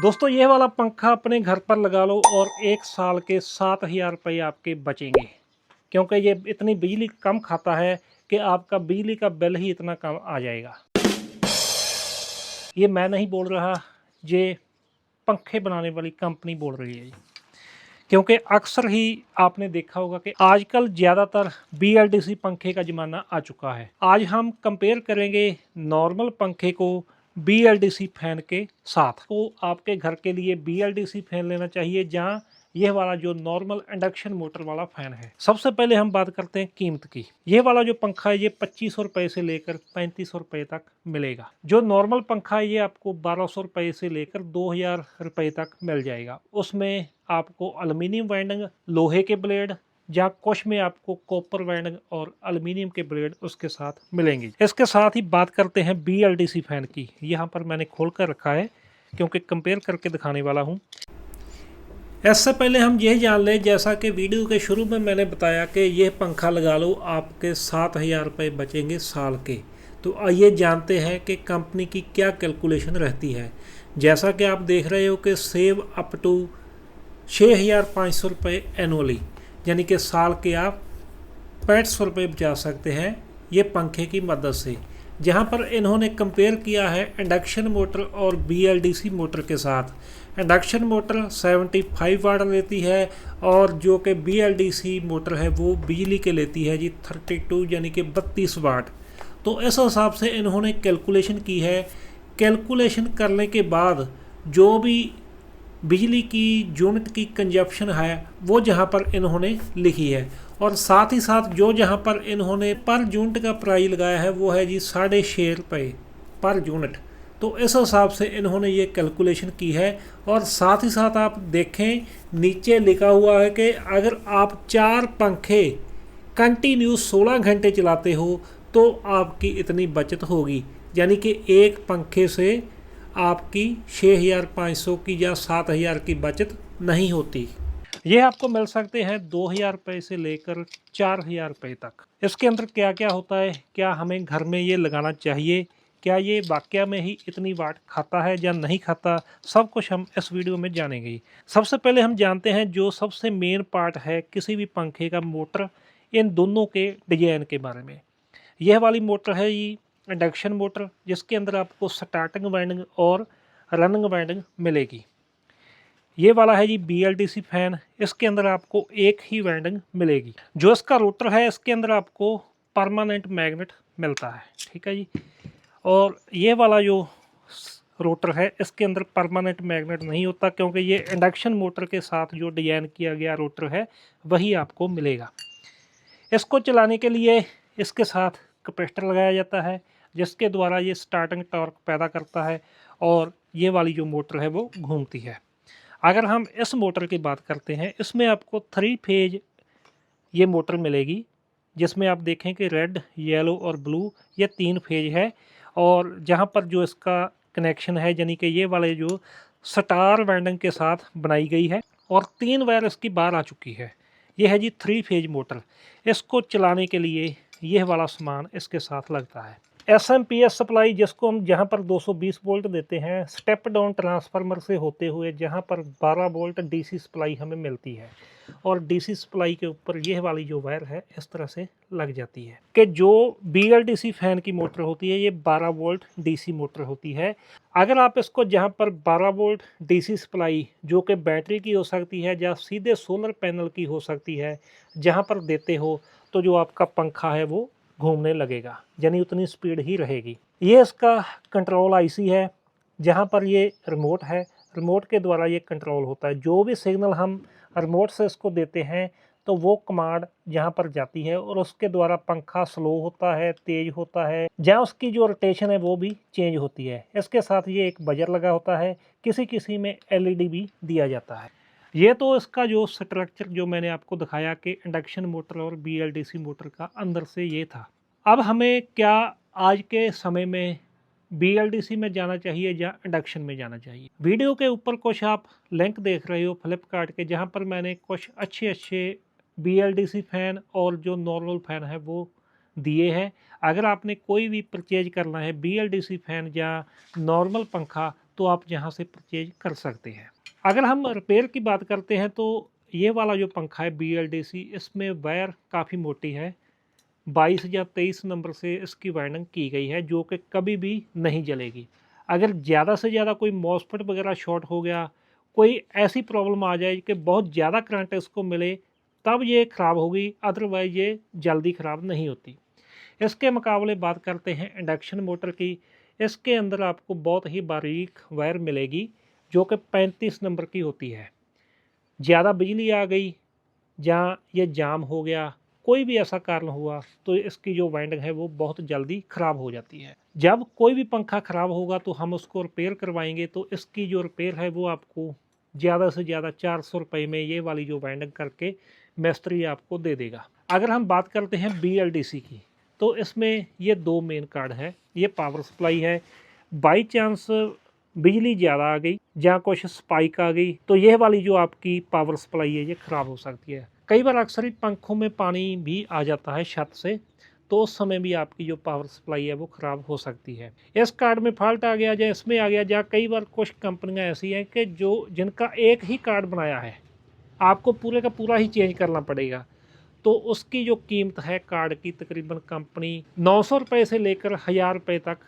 दोस्तों ये वाला पंखा अपने घर पर लगा लो और 1 साल के 7,000 रुपये आपके बचेंगे, क्योंकि ये इतनी बिजली कम खाता है कि आपका बिजली का बिल ही इतना कम आ जाएगा। ये मैं नहीं बोल रहा, ये पंखे बनाने वाली कंपनी बोल रही है। क्योंकि अक्सर ही आपने देखा होगा कि आजकल ज़्यादातर BLDC पंखे का ज़माना आ चुका है। आज हम कंपेयर करेंगे नॉर्मल पंखे को BLDC फैन के साथ। तो आपके घर के लिए BLDC फैन लेना चाहिए, जहां यह वाला जो नॉर्मल इंडक्शन मोटर वाला फैन है। सबसे पहले हम बात करते हैं कीमत की। यह वाला जो पंखा है ये 2500 रुपये से लेकर 3500 रुपये तक मिलेगा। जो नॉर्मल पंखा है ये आपको 1200 रुपये से लेकर 2000 रुपये तक मिल जाएगा। उसमें आपको एल्युमिनियम वाइंडिंग, लोहे के ब्लेड, या कुछ में आपको कॉपर वाइंडिंग और एल्युमिनियम के ब्लेड उसके साथ मिलेंगे। इसके साथ ही बात करते हैं BLDC फैन की। यहाँ पर मैंने खोल कर रखा है क्योंकि कंपेयर करके दिखाने वाला हूँ। इससे पहले हम यह जान लें, जैसा कि वीडियो के शुरू में मैंने बताया कि यह पंखा लगा लो आपके 7,000 रुपये बचेंगे साल के। तो आइए जानते हैं कि कंपनी की क्या कैलकुलेशन रहती है। जैसा कि आप देख रहे हो कि सेव अप टू 6,500 रुपये एनुअली, यानी कि साल के आप 6500 रुपये बचा सकते हैं ये पंखे की मदद से। जहाँ पर इन्होंने कंपेयर किया है इंडक्शन मोटर और BLDC मोटर के साथ। इंडक्शन मोटर 75 वाट लेती है और जो कि BLDC मोटर है वो बिजली के लेती है जी 32 यानी कि 32 वाट। तो इस हिसाब से इन्होंने कैलकुलेशन की है। कैलकुलेशन करने के बाद जो भी बिजली की यूनिट की कंजप्शन है वो जहाँ पर इन्होंने लिखी है, और साथ ही साथ जो जहाँ पर इन्होंने पर यूनिट का प्राइस लगाया है वो है जी 6.5 रुपये पर यूनिट। तो इस हिसाब से इन्होंने ये कैलकुलेशन की है। और साथ ही साथ आप देखें नीचे लिखा हुआ है कि अगर आप 4 पंखे कंटिन्यू 16 घंटे चलाते हो तो आपकी इतनी बचत होगी, यानी कि एक पंखे से आपकी 6,500 की या 7,000 की बचत नहीं होती। ये आपको मिल सकते हैं 2,000 रुपये से लेकर 4,000 रुपये तक। इसके अंदर क्या क्या होता है, क्या हमें घर में ये लगाना चाहिए, क्या ये वाकया में ही इतनी वाट खाता है या नहीं खाता, सब कुछ हम इस वीडियो में जानेंगे। सबसे पहले हम जानते हैं जो सबसे मेन पार्ट है किसी भी पंखे का, मोटर, इन दोनों के डिजाइन के बारे में। यह वाली मोटर है ये इंडक्शन मोटर, जिसके अंदर आपको स्टार्टिंग वाइंडिंग और रनिंग वाइंडिंग मिलेगी। ये वाला है जी BLDC फैन, इसके अंदर आपको एक ही वाइंडिंग मिलेगी। जो इसका रोटर है इसके अंदर आपको परमानेंट मैग्नेट मिलता है, ठीक है जी। और ये वाला जो रोटर है इसके अंदर परमानेंट मैग्नेट नहीं होता, क्योंकि ये इंडक्शन मोटर के साथ जो डिजाइन किया गया रोटर है वही आपको मिलेगा। इसको चलाने के लिए इसके साथ कैपेसिटर लगाया जाता है, जिसके द्वारा ये स्टार्टिंग टॉर्क पैदा करता है और ये वाली जो मोटर है वो घूमती है। अगर हम इस मोटर की बात करते हैं, इसमें आपको 3 फेज ये मोटर मिलेगी, जिसमें आप देखें कि रेड, येलो और ब्लू ये 3 फेज है। और जहाँ पर जो इसका कनेक्शन है, यानी कि ये वाले जो स्टार वाइंडिंग के साथ बनाई गई है, और 3 वायर इसकी बाहर आ चुकी है। ये है जी 3 फेज मोटर। इसको चलाने के लिए यह वाला सामान इसके साथ लगता है। SMP सप्लाई, जिसको हम जहाँ पर 220 वोल्ट देते हैं, स्टेप डाउन ट्रांसफार्मर से होते हुए जहाँ पर 12 वोल्ट DC सप्लाई हमें मिलती है, और DC सप्लाई के ऊपर यह वाली जो वायर है इस तरह से लग जाती है। कि जो BLDC फैन की मोटर होती है ये 12 वोल्ट DC मोटर होती है। अगर आप इसको जहाँ पर 12 वोल्ट DC सप्लाई, जो कि बैटरी की हो सकती है या सीधे सोलर पैनल की हो सकती है, जहाँ पर देते हो तो जो आपका पंखा है वो घूमने लगेगा, यानी उतनी स्पीड ही रहेगी। ये इसका कंट्रोल IC है, जहाँ पर ये रिमोट है, रिमोट के द्वारा ये कंट्रोल होता है। जो भी सिग्नल हम रिमोट से इसको देते हैं तो वो कमांड यहाँ पर जाती है और उसके द्वारा पंखा स्लो होता है, तेज होता है, जहाँ उसकी जो रोटेशन है वो भी चेंज होती है। इसके साथ ये एक बजर लगा होता है, किसी किसी में LED भी दिया जाता है। ये तो इसका जो स्ट्रक्चर जो मैंने आपको दिखाया कि इंडक्शन मोटर और BLDC मोटर का अंदर से ये था। अब हमें क्या आज के समय में BLDC में जाना चाहिए या इंडक्शन में जाना चाहिए? वीडियो के ऊपर कुछ आप लिंक देख रहे हो फ्लिपकार्ट के, जहाँ पर मैंने कुछ अच्छे BLDC फैन और जो नॉर्मल फैन है वो दिए हैं। अगर आपने कोई भी परचेज करना है BLDC फैन या नॉर्मल पंखा, तो आप यहाँ से परचेज कर सकते हैं। अगर हम रिपेयर की बात करते हैं तो ये वाला जो पंखा है BLDC, इसमें वायर काफ़ी मोटी है, 22 या 23 नंबर से इसकी वायरिंग की गई है, जो कि कभी भी नहीं जलेगी। अगर ज़्यादा से ज़्यादा कोई मॉसफेट वगैरह शॉर्ट हो गया, कोई ऐसी प्रॉब्लम आ जाए कि बहुत ज़्यादा करंट इसको मिले, तब ये ख़राब होगी, अदरवाइज़ ये जल्दी ख़राब नहीं होती। इसके मुकाबले बात करते हैं इंडक्शन मोटर की। इसके अंदर आपको बहुत ही बारीक वायर मिलेगी, जो कि 35 नंबर की होती है। ज़्यादा बिजली आ गई या ये जाम हो गया, कोई भी ऐसा कारण हुआ, तो इसकी जो वाइंडिंग है वो बहुत जल्दी ख़राब हो जाती है। जब कोई भी पंखा ख़राब होगा तो हम उसको रिपेयर करवाएंगे, तो इसकी जो रिपेयर है वो आपको ज़्यादा से ज़्यादा 400 रुपये में ये वाली जो वाइंडिंग करके मिस्त्री आपको दे देगा। अगर हम बात करते हैं BLDC की, तो इसमें ये 2 मेन कार्ड है। ये पावर सप्लाई है, बाई चांस बिजली ज़्यादा आ गई या कुछ स्पाइक आ गई, तो यह वाली जो आपकी पावर सप्लाई है ये ख़राब हो सकती है। कई बार अक्सर ही पंखों में पानी भी आ जाता है छत से, तो उस समय भी आपकी जो पावर सप्लाई है वो ख़राब हो सकती है। इस कार्ड में फॉल्ट आ गया या इसमें आ गया, या कई बार कुछ कंपनियां ऐसी हैं कि जिनका एक ही कार्ड बनाया है, आपको पूरे का पूरा ही चेंज करना पड़ेगा, तो उसकी जो कीमत है कार्ड की तकरीबन कंपनी 900 रुपये से लेकर 1000 रुपये तक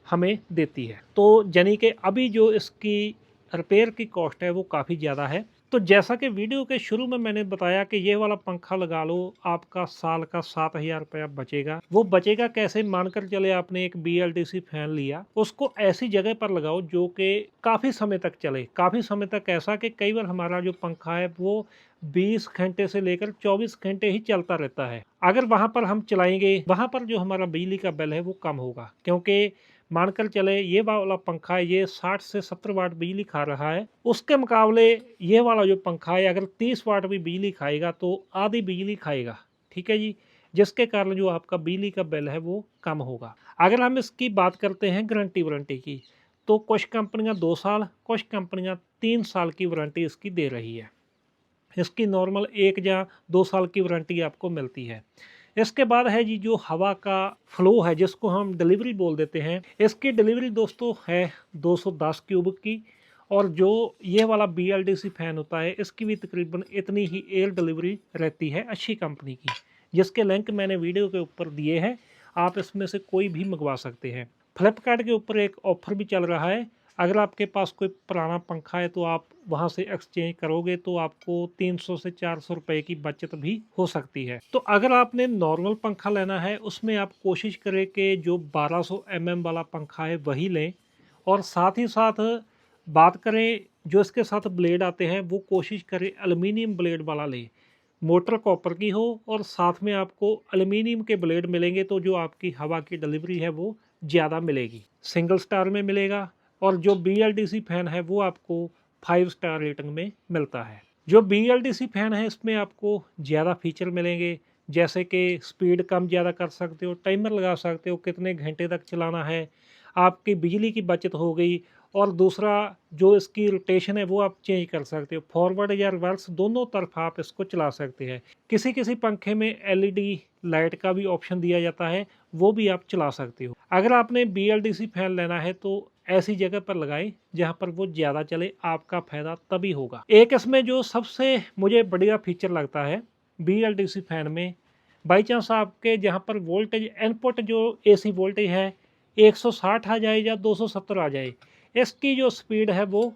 हमें देती है। तो यानी कि अभी जो इसकी रिपेयर की कॉस्ट है वो काफ़ी ज़्यादा है। तो जैसा कि वीडियो के शुरू में मैंने बताया कि ये वाला पंखा लगा लो, आपका साल का 7000 रुपया बचेगा। वो बचेगा कैसे? मानकर चले आपने एक BLDC फैन लिया, उसको ऐसी जगह पर लगाओ जो कि काफ़ी समय तक चले। काफ़ी समय तक ऐसा कि कई बार हमारा जो पंखा है वो 20 घंटे से लेकर 24 घंटे ही चलता रहता है। अगर वहाँ पर हम चलाएंगे, वहाँ पर जो हमारा बिजली का बिल है वो कम होगा, क्योंकि मानकर चले ये वाला पंखा है ये 60 से 70 वाट बिजली खा रहा है, उसके मुकाबले ये वाला जो पंखा है अगर 30 वाट भी बिजली खाएगा तो आधी बिजली खाएगा। ठीक है जी, जिसके कारण जो आपका बिजली का बिल है वो कम होगा। अगर हम इसकी बात करते हैं गारंटी वारंटी की, तो कुछ कंपनियां 2 साल, कुछ कंपनियां 3 साल की वारंटी इसकी दे रही है। इसकी नॉर्मल 1 या 2 साल की वारंटी आपको मिलती है। इसके बाद है जी जो हवा का फ्लो है, जिसको हम डिलीवरी बोल देते हैं। इसकी डिलीवरी दोस्तों है 210 क्यूबिक की, और जो ये वाला BLDC फ़ैन होता है इसकी भी तकरीबन इतनी ही एयर डिलीवरी रहती है अच्छी कंपनी की, जिसके लिंक मैंने वीडियो के ऊपर दिए हैं। आप इसमें से कोई भी मंगवा सकते हैं। फ्लिपकार्ट के ऊपर एक ऑफ़र भी चल रहा है, अगर आपके पास कोई पुराना पंखा है तो आप वहां से एक्सचेंज करोगे तो आपको 300 से 400 रुपए की बचत भी हो सकती है। तो अगर आपने नॉर्मल पंखा लेना है, उसमें आप कोशिश करें कि जो 1200 mm वाला पंखा है वही लें, और साथ ही साथ बात करें जो इसके साथ ब्लेड आते हैं वो कोशिश करें एल्युमिनियम ब्लेड वाला लें। मोटर कॉपर की हो और साथ में आपको एल्युमिनियम के ब्लेड मिलेंगे, तो जो आपकी हवा की डिलीवरी है वो ज़्यादा मिलेगी, सिंगल स्टार में मिलेगा। और जो BLDC फ़ैन है वो आपको 5 स्टार रेटिंग में मिलता है। जो BLDC फ़ैन है इसमें आपको ज़्यादा फीचर मिलेंगे, जैसे कि स्पीड कम ज़्यादा कर सकते हो, टाइमर लगा सकते हो कितने घंटे तक चलाना है, आपकी बिजली की बचत हो गई। और दूसरा जो इसकी रोटेशन है वो आप चेंज कर सकते हो, फॉरवर्ड या रिवर्स दोनों तरफ आप इसको चला सकते हैं। किसी किसी पंखे में LED लाइट का भी ऑप्शन दिया जाता है, वो भी आप चला सकते हो। अगर आपने BLDC फ़ैन लेना है तो ऐसी जगह पर लगाएं जहां पर वो ज़्यादा चले, आपका फ़ायदा तभी होगा। एक इसमें जो सबसे मुझे बढ़िया फीचर लगता है BLDC फ़ैन में, बाई चांस आपके जहां पर वोल्टेज इनपुट जो AC वोल्टेज है 160 आ जाए या 270 आ जाए, इसकी जो स्पीड है वो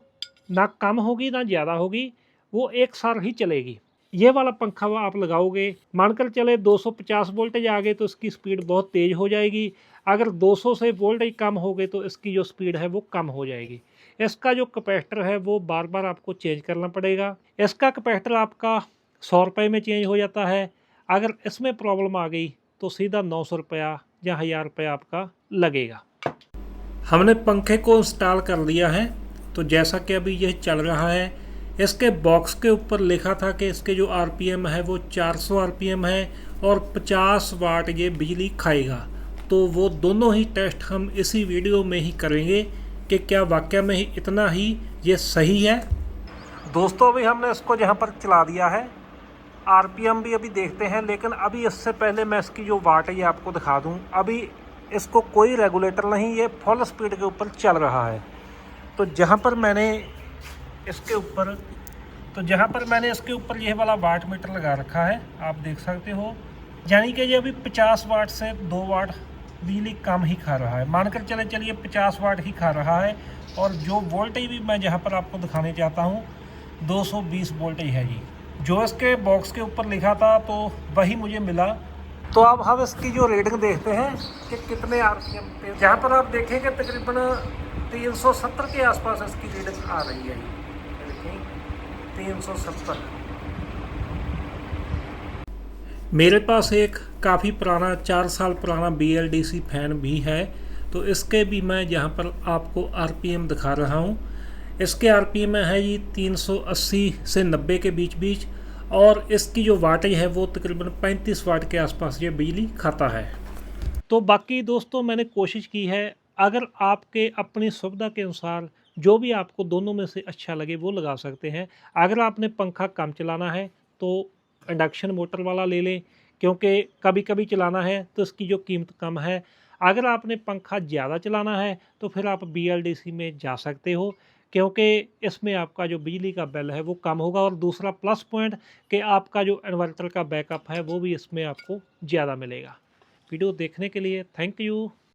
ना कम होगी ना ज़्यादा होगी, वो एक सार ही चलेगी। ये वाला पंखा आप लगाओगे, मानकर चले 250 वोल्टेज आ गए तो इसकी स्पीड बहुत तेज़ हो जाएगी, अगर 200 से वोल्टेज कम हो गए तो इसकी जो स्पीड है वो कम हो जाएगी। इसका जो कैपेसिटर है वो बार बार आपको चेंज करना पड़ेगा। इसका कैपेसिटर आपका 100 रुपये में चेंज हो जाता है, अगर इसमें प्रॉब्लम आ गई तो सीधा 900 रुपया या 1000 रुपया आपका लगेगा। हमने पंखे को इंस्टॉल कर लिया है, तो जैसा कि अभी यह चल रहा है, इसके बॉक्स के ऊपर लिखा था कि इसके जो RPM है वो 400 RPM है और 50 वाट ये बिजली खाएगा। तो वो दोनों ही टेस्ट हम इसी वीडियो में ही करेंगे कि क्या वाकई में ही इतना ही ये सही है। दोस्तों अभी हमने इसको जहाँ पर चला दिया है, RPM भी अभी देखते हैं, लेकिन अभी इससे पहले मैं इसकी जो वाट है ये आपको दिखा दूँ। अभी इसको कोई रेगुलेटर नहीं, ये फुल स्पीड के ऊपर चल रहा है। तो जहाँ पर मैंने इसके ऊपर यह वाला वाट मीटर लगा रखा है, आप देख सकते हो, यानी कि ये अभी 50 वाट से 2 वाट बिजली कम ही खा रहा है। मानकर चलिए 50 वाट ही खा रहा है। और जो वोल्टेज भी मैं जहाँ पर आपको दिखाने चाहता हूँ 220 वोल्टेज है जी, जो इसके बॉक्स के ऊपर लिखा था तो वही मुझे मिला। तो अब हम इसकी जो रीडिंग देखते हैं कि कितने आरपीएम पे, जहाँ पर आप देखेंगे तकरीबन 370 के आसपास इसकी रीडिंग आ रही है। देखिए 370। मेरे पास एक काफ़ी पुराना 4 साल पुराना BLDC फैन भी है, तो इसके भी मैं यहाँ पर आपको आरपीएम दिखा रहा हूँ। इसके आरपीएम है जी 380 से 90 के बीच, और इसकी जो वाटेज है वो तकरीबन 35 वाट के आसपास ये बिजली खाता है। तो बाकी दोस्तों मैंने कोशिश की है, अगर आपके अपनी सुविधा के अनुसार जो भी आपको दोनों में से अच्छा लगे वो लगा सकते हैं। अगर आपने पंखा कम चलाना है तो इंडक्शन मोटर वाला ले लें, क्योंकि कभी कभी चलाना है तो इसकी जो कीमत कम है। अगर आपने पंखा ज़्यादा चलाना है तो फिर आप BLDC में जा सकते हो, क्योंकि इसमें आपका जो बिजली का बिल है वो कम होगा। और दूसरा प्लस पॉइंट कि आपका जो इन्वर्टर का बैकअप है वो भी इसमें आपको ज़्यादा मिलेगा। वीडियो देखने के लिए थैंक यू।